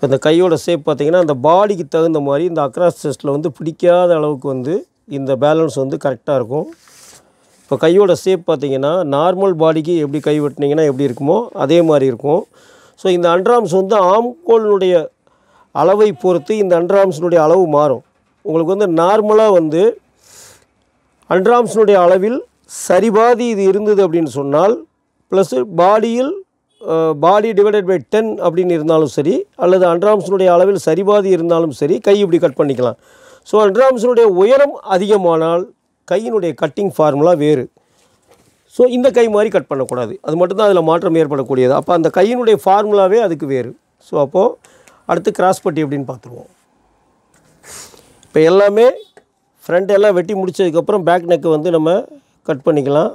இந்த கையோட ஷேப் பார்த்திங்கன்னா அந்த பாடிக்கு தகுந்த மாதிரி இந்த அக்ராஸ் செஸ்ட்டில் வந்து பிடிக்காத அளவுக்கு வந்து இந்த பேலன்ஸ் வந்து கரெக்டாக இருக்கும். இப்போ கையோட ஷேப் பார்த்திங்கன்னா நார்மல் பாடிக்கு எப்படி கை வெட்டினீங்கன்னா எப்படி இருக்குமோ அதே மாதிரி இருக்கும். ஸோ இந்த அண்டர்ஆர்ம்ஸ் வந்து ஆம்கோலினுடைய அளவை பொறுத்து இந்த அண்டர்ஆர்ம்ஸினுடைய அளவு மாறும். உங்களுக்கு வந்து நார்மலாக வந்து அண்டர்ஆர்ம்ஸினுடைய அளவில் சரிபாதி இது இருந்தது அப்படின்னு சொன்னால் ப்ளஸ்ஸு பாடியில் பாடி டிவைடட் பை 10 அப்படின்னு இருந்தாலும் சரி, அல்லது அண்டர்ஆர்ம்ஸினுடைய அளவில் சரிபாதி இருந்தாலும் சரி கை இப்படி கட் பண்ணிக்கலாம். ஸோ அண்டர்ஆர்ம்ஸினுடைய உயரம் அதிகமானால் கையினுடைய கட்டிங் ஃபார்முலா வேறு. ஸோ இந்த கை மாதிரி கட் பண்ணக்கூடாது. அது மட்டும்தான் அதில் மாற்றம் ஏற்படக்கூடியது. அப்போ அந்த கையினுடைய ஃபார்முலாவே அதுக்கு வேறு. ஸோ அப்போது அடுத்து கிராஸ் பட்டி எப்படின்னு பார்த்துருவோம். இப்போ எல்லாமே ஃப்ரண்ட் எல்லாம் வெட்டி முடித்ததுக்கப்புறம் பேக் நெக்கை வந்து நம்ம கட் பண்ணிக்கலாம்.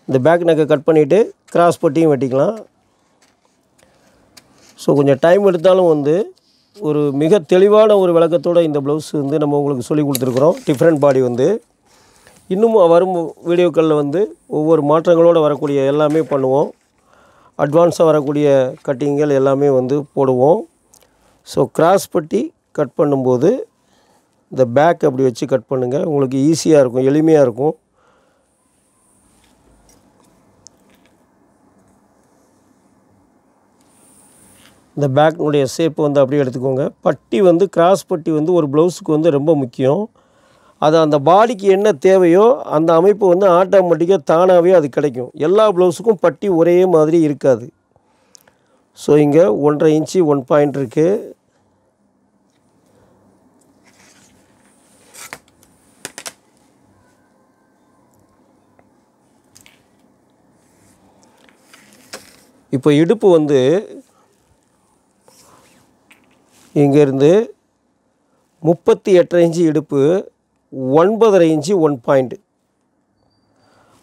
இந்த பேக் நெக்கை கட் பண்ணிவிட்டு கிராஸ் பட்டியும் வெட்டிக்கலாம். ஸோ கொஞ்சம் டைம் எடுத்தாலும் வந்து ஒரு மிக தெளிவான ஒரு விளக்கத்தோடு இந்த ப்ளவுஸ் வந்து நம்ம உங்களுக்கு சொல்லி கொடுத்துருக்குறோம். டிஃப்ரெண்ட் பாடி வந்து இன்னும் வரும் வீடியோக்களில் வந்து ஒவ்வொரு மாற்றங்களோடு வரக்கூடிய எல்லாமே பண்ணுவோம். அட்வான்ஸாக வரக்கூடிய கட்டிங்கள் எல்லாமே வந்து போடுவோம். ஸோ கிராஸ் பட்டி கட் பண்ணும்போது இந்த பேக் அப்படி வச்சு கட் பண்ணுங்கள். உங்களுக்கு ஈஸியாக இருக்கும், எளிமையாக இருக்கும். இந்த பேக்னுடைய ஷேப் வந்து அப்படியே எடுத்துக்கோங்க. பட்டி வந்து கிராஸ் பட்டி வந்து ஒரு ப்ளவுஸுக்கு வந்து ரொம்ப முக்கியம். அது அந்த பாடிக்கு என்ன தேவையோ அந்த அமைப்பு வந்து ஆட்டோமேட்டிக்காக தானாகவே அது கிடைக்கும். எல்லா ப்ளவுஸுக்கும் பட்டி ஒரே மாதிரி இருக்காது. ஸோ இங்கே 1.5 இன்ச்சு 1 பாயிண்ட் இருக்குது. இப்போ இடுப்பு வந்து இங்கேருந்து 38.5 இன்ச்சு இடுப்பு, 9.5 இன்ச்சு 1 பாயிண்ட்.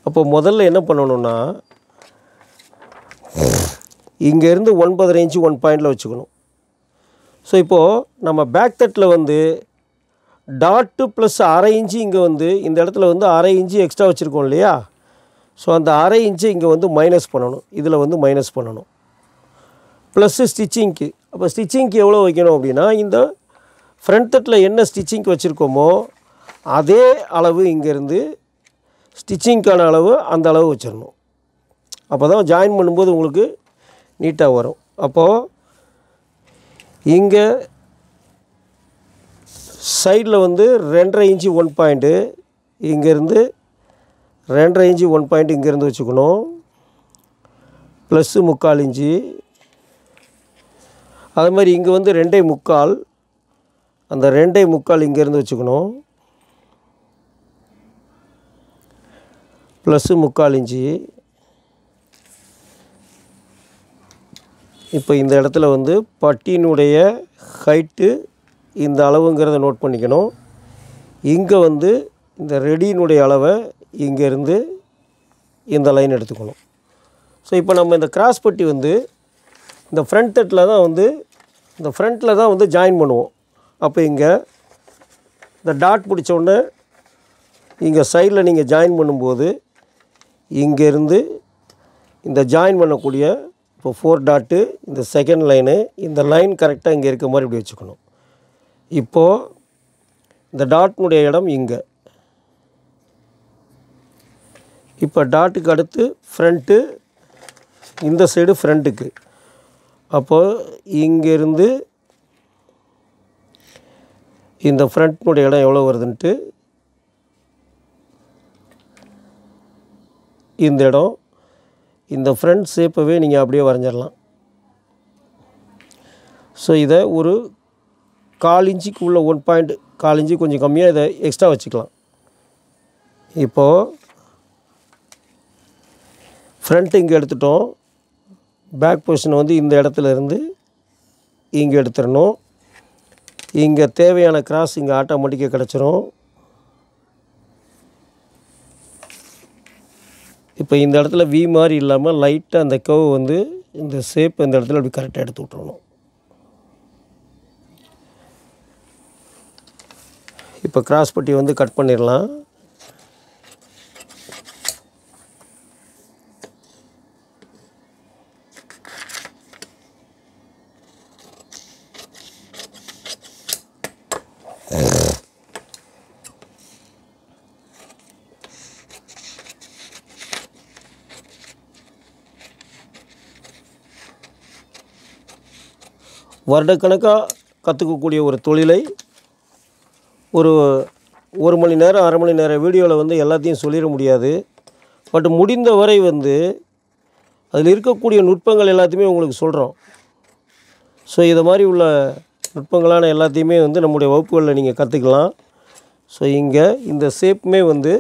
அப்போ முதல்ல என்ன பண்ணணும்னா இங்கேருந்து 9.5 இன்ச்சு 1 பாயிண்டில் வச்சுக்கணும். ஸோ இப்போது நம்ம பேக் தட்டில் வந்து டாட்டு ப்ளஸ் 1/2 இன்ச்சு இங்கே வந்து இந்த இடத்துல வந்து 1/2 இன்ச்சு எக்ஸ்ட்ரா வச்சுருக்கோம் இல்லையா? ஸோ அந்த 1/2 இன்ச்சு இங்கே வந்து மைனஸ் பண்ணணும். இதில் வந்து மைனஸ் பண்ணணும். ப்ளஸ்ஸு ஸ்டிச்சிங்க்கு. அப்போ ஸ்டிச்சிங்க்கு எவ்வளோ வைக்கணும் அப்படின்னா இந்த ஃப்ரண்ட் தட்டில் என்ன ஸ்டிச்சிங்க்கு வச்சுருக்கோமோ அதே அளவு இங்கேருந்து ஸ்டிச்சிங்க்கான அளவு அந்த அளவு வச்சிடணும். அப்போ தான் ஜாயின் பண்ணும்போது உங்களுக்கு நீட்டாக வரும். அப்போது இங்கே சைடில் வந்து 2.5 இன்ச்சு 1 பாயிண்ட்டு, இங்கேருந்து 2.5 இன்ச்சு 1 பாயிண்ட் இங்கேருந்து வச்சுக்கணும். Plus 3/4 inch. அது மாதிரி இங்கே வந்து 2.25, அந்த 2.25 இங்கேருந்து வச்சுக்கணும். Plus 3/4 inch. இப்போ இந்த இடத்துல வந்து பட்டியினுடைய ஹைட்டு இந்த அளவுங்கிறத நோட் பண்ணிக்கணும். இங்கே வந்து இந்த ரெடியினுடைய அளவை இங்கேருந்து இந்த லைன் எடுத்துக்கணும். ஸோ இப்போ நம்ம இந்த கிராஸ் பட்டி வந்து இந்த ஃப்ரண்ட் தட்டில் தான் வந்து இந்த ஃப்ரண்ட்டில் தான் வந்து ஜாயின் பண்ணுவோம். அப்போ இங்கே இந்த டாட் பிடிச்சோடனே இங்கே சைடில் நீங்கள் ஜாயின் பண்ணும்போது இங்கேருந்து இந்த ஜாயின் பண்ணக்கூடிய இப்போ 4 டாட்டு இந்த செகண்ட் லைனு, இந்த லைன் கரெக்டாக இங்கே இருக்க மாதிரி இப்படி வச்சுக்கணும். இப்போது இந்த டாட்னுடைய இடம் இங்கே. இப்போ டாட்டுக்கு அடுத்து ஃப்ரண்ட்டு, இந்த சைடு ஃப்ரண்ட்டுக்கு. அப்போது இங்கேருந்து இந்த ஃப்ரண்ட்னுடைய இடம் எவ்வளோ வருதுன்ட்டு இந்த இடம் இந்த ஃப்ரண்ட் ஷேப்பவே நீங்கள் அப்படியே வரைஞ்சிடலாம். ஸோ இதை ஒரு 1/4 இன்ச்சுக்கு உள்ள 1.4 இன்ச்சு கொஞ்சம் கம்மியாக இதை எக்ஸ்ட்ரா வச்சுக்கலாம். இப்போது ஃப்ரண்ட் இங்கே எடுத்துட்டோம். பேக் பொசிஷன் வந்து இந்த இடத்துல இருந்து இங்கே எடுத்துடணும். இங்கே தேவையான கிராஸ் இங்கே ஆட்டோமேட்டிக்காக கிடச்சிரும். இப்போ இந்த இடத்துல வி மாதிரி இல்லாமல் லைட்டாக அந்த கர்வ் வந்து இந்த ஷேப் இந்த இடத்துல அப்படி கரெக்டாக எடுத்து விட்றணும். இப்போ கிராஸ் பட்டி வந்து கட் பண்ணிடலாம். வருடக்கணக்காக கற்றுக்கக்கூடிய ஒரு தொழிலை ஒரு மணி நேரம் 1/2 மணி நேரம் வீடியோவில் வந்து எல்லாத்தையும் சொல்லிட முடியாது. பட் முடிந்த வரை வந்து அதில் இருக்கக்கூடிய நுட்பங்கள் எல்லாத்தையுமே உங்களுக்கு சொல்கிறோம். ஸோ இதை மாதிரி உள்ள நுட்பங்களான எல்லாத்தையுமே வந்து நம்முடைய வகுப்புகளில் நீங்கள் கற்றுக்கலாம். ஸோ இங்கே இந்த ஷேப்புமே வந்து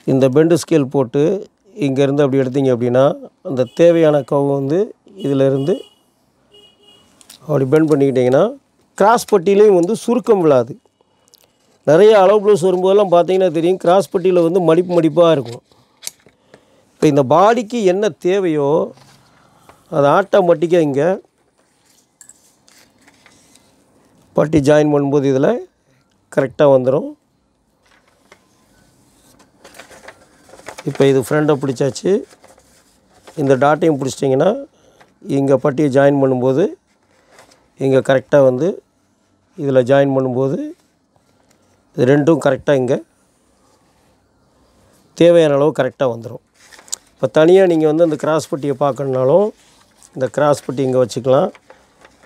இந்த பெண்டு ஸ்கேல் போட்டு இங்கேருந்து அப்படி எடுத்தீங்க அப்படின்னா அந்த தேவையான கர்வ் வந்து இதிலேருந்து அப்படி பெண்ட் பண்ணிக்கிட்டிங்கன்னா கிராஸ் பட்டியிலையும் வந்து சுருக்கம் விழாது. நிறைய அளவு ப்ளவுஸ் வரும்போதெல்லாம் பார்த்தீங்கன்னா தெரியும், கிராஸ் பட்டியில் வந்து மடிப்பாக இருக்கும். இப்போ இந்த பாடிக்கு என்ன தேவையோ அது ஆட்டோமேட்டிக்காக இங்கே பட்டி ஜாயின் பண்ணும்போது இதில் கரெக்டாக வந்துடும். இப்போ இது ஃப்ரண்டை பிடிச்சாச்சு. இந்த டாட்டையும் பிடிச்சிட்டிங்கன்னா இங்கே பட்டியை ஜாயின் பண்ணும்போது இங்கே கரெக்டாக வந்து இதில் ஜாயின் பண்ணும்போது இது ரெண்டும் கரெக்டாக இங்கே தேவையான அளவு கரெக்டாக வந்துடும். இப்போ தனியாக நீங்கள் வந்து அந்த கிராஸ் பட்டியை பார்க்கணுனாலும் இந்த கிராஸ் பட்டி இங்கே வச்சுக்கலாம்.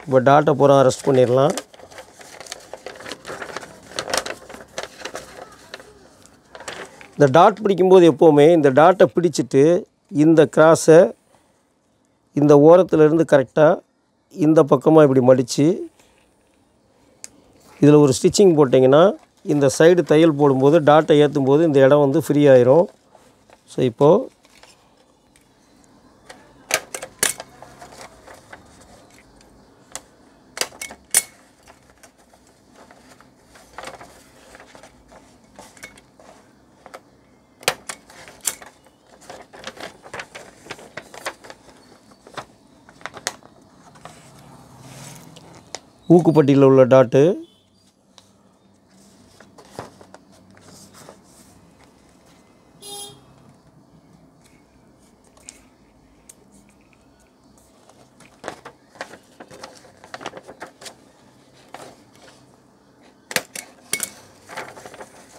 இப்போ டாட்டை பூரா ரெஸ்ட் பண்ணிடலாம். இந்த டாட் பிடிக்கும்போது எப்போவுமே இந்த டாட்டை பிடிச்சிட்டு இந்த கிராஸை இந்த ஓரத்துலேருந்து கரெக்டாக இந்த பக்கமாக இப்படி மடித்து இதில் ஒரு ஸ்டிச்சிங் போட்டிங்கன்னா இந்த சைடு தையல் போடும்போது டாட்டை ஏற்றும் போது இந்த இடம் வந்து ஃப்ரீ ஆயிரும். ஸோ இப்போது ஊக்குப்பட்டியில் உள்ள டாட்டு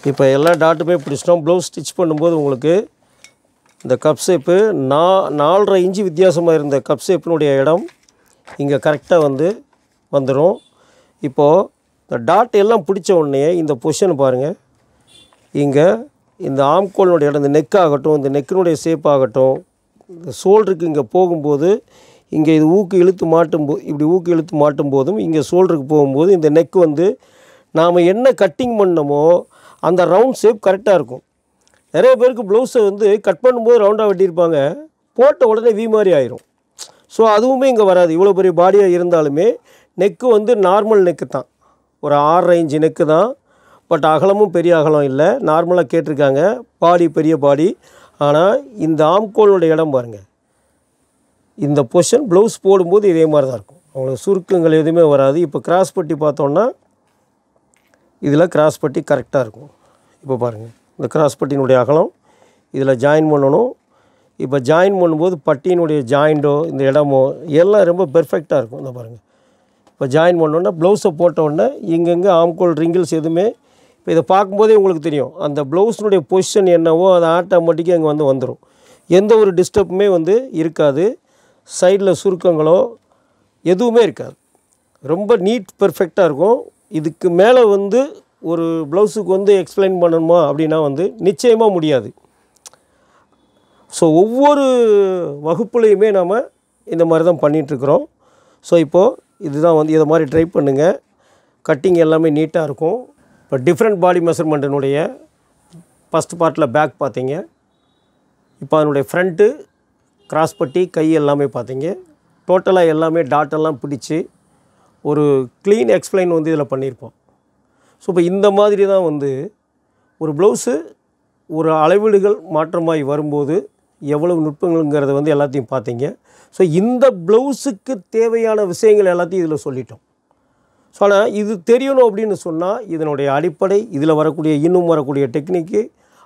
இப்போ எல்லா டாட்டுமே பிடிச்சிட்டோம். ப்ளவுஸ் ஸ்டிச் பண்ணும்போது உங்களுக்கு இந்த கப் ஷேப்பு 4.5 இன்ச்சு வித்தியாசமாக இருந்த கப் ஷேப்பினுடைய இடம் இங்கே கரெக்டாக வந்துடும். இப்போது இந்த டாட் எல்லாம் பிடிச்ச உடனே இந்த பொசிஷன் பாருங்கள். இங்கே இந்த ஆம்கோலினுடைய இடம், இந்த நெக் ஆகட்டும், இந்த நெக்கினுடைய ஷேப் ஆகட்டும், இந்த ஷோல்டருக்கு இங்கே போகும்போது இங்கே இது ஊக்கு இழுத்து மாட்டும்போது இப்படி ஊக்கு இழுத்து மாட்டும் போதும் இங்கே ஷோல்டருக்கு போகும்போது இந்த நெக் வந்து நாம் என்ன கட்டிங் பண்ணமோ அந்த ரவுண்ட் ஷேப் கரெக்டாக இருக்கும். நிறைய பேருக்கு ப்ளவுஸை வந்து கட் பண்ணும்போது ரவுண்டாக வெட்டியிருப்பாங்க, போட்ட உடனே வி மாதிரி ஆயிரும். ஸோ அதுவுமே இங்கே வராது. இவ்வளோ பெரிய பாடியாக இருந்தாலுமே நெக்கு வந்து நார்மல் நெக்கு தான், ஒரு 6.5 இன்ச்சு நெக்கு தான். பட் அகலமும் பெரிய அகலம் இல்லை, நார்மலாக கேட்டிருக்காங்க. பாடி பெரிய பாடி. ஆனால் இந்த ஆம்கோலுடைய இடம் பாருங்கள், இந்த பொசிஷன் ப்ளவுஸ் போடும்போது இதே மாதிரி தான் இருக்கும். அவங்களுக்கு சுருக்கங்கள் எதுவுமே வராது. இப்போ கிராஸ் பட்டி பார்த்தோன்னா இதில் கிராஸ் பட்டி கரெக்டாக இருக்கும். இப்போ பாருங்கள், இந்த கிராஸ் பட்டியினுடைய அகலம் இதில் ஜாயின் பண்ணணும். இப்போ ஜாயின் பண்ணும்போது பட்டியினுடைய ஜாயிண்டோ இந்த இடமோ எல்லாம் ரொம்ப பெர்ஃபெக்டாக இருக்கும். இந்த பாருங்கள், இப்போ ஜாயின் பண்ணோன்னா ப்ளவுஸை போட்டோடனே இங்கங்கே ஆம்கோல் ரிங்கிள்ஸ் எதுவுமே இப்போ இதை பார்க்கும்போதே உங்களுக்கு தெரியும். அந்த ப்ளவுஸினுடைய பொசிஷன் என்னவோ அது ஆட்டோமேட்டிக்காக இங்கே வந்துடும். எந்த ஒரு டிஸ்டர்புமே இருக்காது. சைடில் சுருக்கங்களோ எதுவுமே இருக்காது. ரொம்ப நீட் பெர்ஃபெக்டாக இருக்கும். இதுக்கு மேலே ஒரு ப்ளவுஸுக்கு எக்ஸ்பிளைன் பண்ணணுமா அப்படின்னா நிச்சயமாக முடியாது. ஸோ ஒவ்வொரு வகுப்புலையுமே நாம் இந்த மாதிரி தான் பண்ணிகிட்ருக்குறோம். ஸோ இப்போது இதுதான் வந்து இதை மாதிரி ட்ரை பண்ணுங்கள். கட்டிங் எல்லாமே நீட்டாக இருக்கும். இப்போ டிஃப்ரெண்ட் பாடி மெஷர்மெண்ட்டினுடைய ஃபஸ்ட் பார்ட்டில் பேக் பார்த்தீங்க. இப்போ அதனுடைய ஃப்ரண்ட்டு, கிராஸ் பட்டி, கை எல்லாமே பார்த்தீங்க. டோட்டலாக எல்லாமே டாட்டெல்லாம் பிடிச்சி ஒரு க்ளீன் எக்ஸ்பிளைன் வந்து இதில் பண்ணியிருப்போம். ஸோ இப்போ இந்த மாதிரி தான் வந்து ஒரு ப்ளவுஸு ஒரு அளவீடுகள் மாற்றமாகி வரும்போது எவ்வளவு நுட்பங்கள்ங்கிறத வந்து எல்லாத்தையும் பார்த்தீங்க. ஸோ இந்த ப்ளவுஸுக்கு தேவையான விஷயங்கள் எல்லாத்தையும் இதில் சொல்லிட்டோம். ஸோ ஆனால் இது தெரியணும் அப்படின்னு சொன்னால் இதனுடைய அடிப்படை, இதில் வரக்கூடிய இன்னும் வரக்கூடிய டெக்னிக்கு,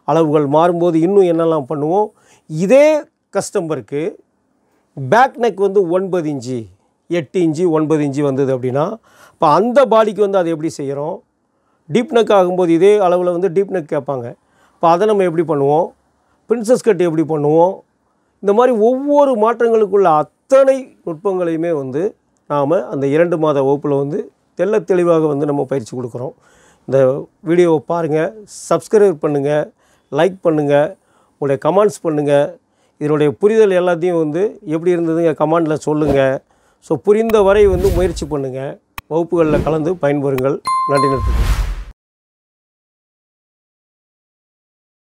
அளவுகள் மாறும்போது இன்னும் என்னெல்லாம் பண்ணுவோம். இதே கஸ்டமருக்கு பேக் நெக் வந்து 9 இன்ச்சு, 8 இன்ச்சு, 9 இன்ச்சு வந்தது அப்படின்னா இப்போ அந்த பாடிக்கு வந்து அதை எப்படி செய்கிறோம். டீப் நெக் ஆகும்போது இதே அளவில் வந்து டீப் நெக் கேட்பாங்க. இப்போ அதை நம்ம எப்படி பண்ணுவோம், பிரின்சஸ் கட் எப்படி பண்ணுவோம். இந்த மாதிரி ஒவ்வொரு மாற்றங்களுக்குள்ள அத்தனை நுட்பங்களையுமே வந்து நாம் அந்த 2 மாத வகுப்பில் வந்து தெள்ள தெளிவாக வந்து நம்ம பயிற்சி கொடுக்குறோம். இந்த வீடியோவை பாருங்கள், சப்ஸ்கிரைப் பண்ணுங்கள், லைக் பண்ணுங்கள், உங்களுடைய கமெண்ட்ஸ் பண்ணுங்கள். இதனுடைய புரிதல் எல்லாத்தையும் வந்து எப்படி இருந்ததுங்க கமெண்டில் சொல்லுங்கள். ஸோ புரிந்த வரை வந்து முயற்சி பண்ணுங்கள். வகுப்புகளில் கலந்து பயன்பெறுங்கள். நன்றி.